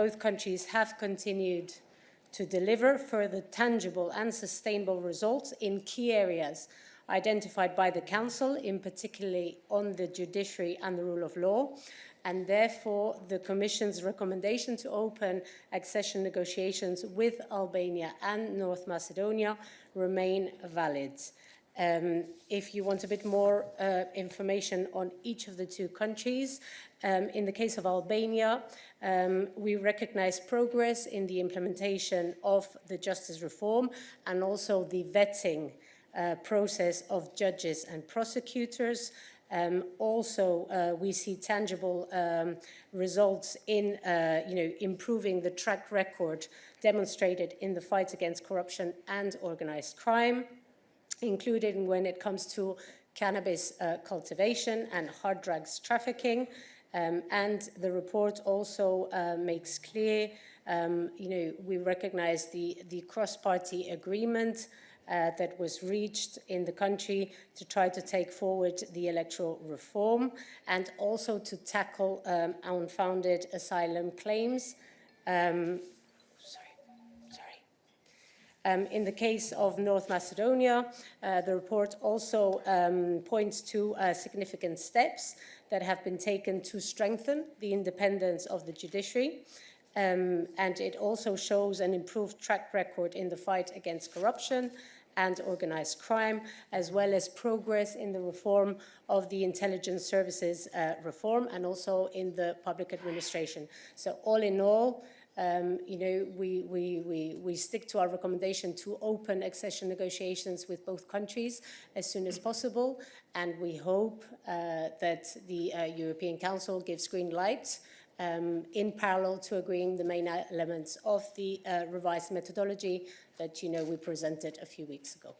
Both countries have continued to deliver further tangible and sustainable results in key areas identified by the Council, in particularly on the judiciary and the rule of law, and therefore the Commission's recommendation to open accession negotiations with Albania and North Macedonia remain valid. If you want a bit more information on each of the two countries, in the case of Albania, we recognize progress in the implementation of the justice reform and also the vetting process of judges and prosecutors. We see tangible results in improving the track record demonstrated in the fight against corruption and organized crime, including when it comes to cannabis cultivation and hard drugs trafficking. And the report also makes clear, we recognize the cross-party agreement that was reached in the country to try to take forward the electoral reform and also to tackle unfounded asylum claims. In the case of North Macedonia, the report also points to significant steps that have been taken to strengthen the independence of the judiciary. And it also shows an improved track record in the fight against corruption and organized crime, as well as progress in the reform of the intelligence services reform and also in the public administration. So all in all, we stick to our recommendation to open accession negotiations with both countries as soon as possible, and we hope that the European Council gives green light in parallel to agreeing the main elements of the revised methodology that we presented a few weeks ago.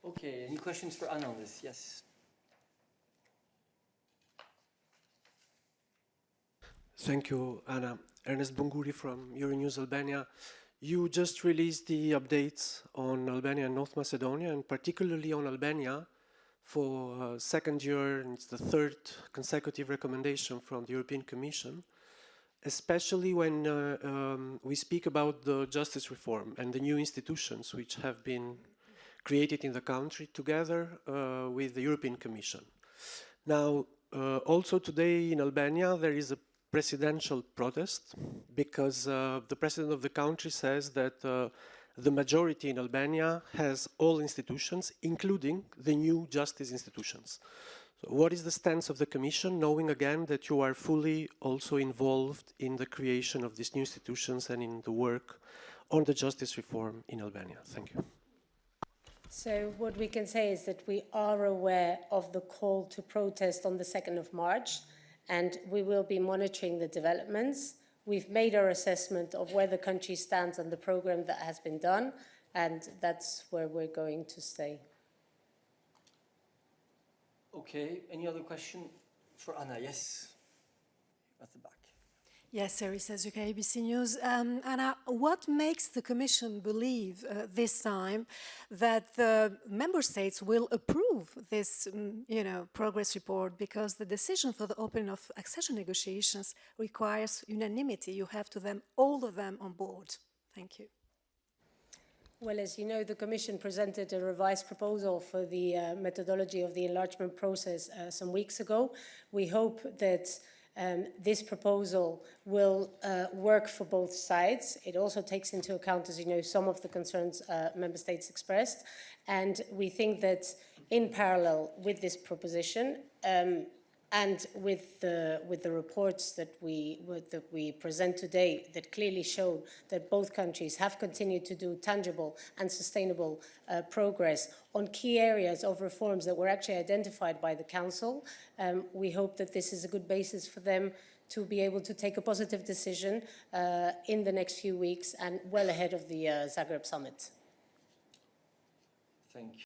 Okay, any questions for Anna on this? Yes. Thank you, Anna. Ernest Bunguri from Euronews Albania. You just released the updates on Albania and North Macedonia, and particularly on Albania for second year, and it's the third consecutive recommendation from the European Commission, especially when we speak about the justice reform and the new institutions which have been created in the country together with the European Commission. Now, also today in Albania, there is a presidential protest because the president of the country says that the majority in Albania has all institutions, including the new justice institutions. So what is the stance of the Commission, knowing again that you are fully also involved in the creation of these new institutions and in the work on the justice reform in Albania? Thank you. So what we can say is that we are aware of the call to protest on the 2nd of March, and we will be monitoring the developments. We've made our assessment of where the country stands on the program that has been done, and that's where we're going to stay. Okay, any other question for Anna? Yes, at the back. Yes, Sari says, UK ABC News. Anna, what makes the Commission believe this time that the member states will approve this, progress report? Because the decision for the opening of accession negotiations requires unanimity. You have to them, all of them on board. Thank you. Well, as you know, the Commission presented a revised proposal for the methodology of the enlargement process some weeks ago. We hope that this proposal will work for both sides. It also takes into account, as you know, some of the concerns member states expressed. And we think that in parallel with this proposition and with the reports that we present today that clearly show that both countries have continued to do tangible and sustainable progress on key areas of reforms that were actually identified by the Council, we hope that this is a good basis for them to be able to take a positive decision in the next few weeks and well ahead of the Zagreb summit. Thank you.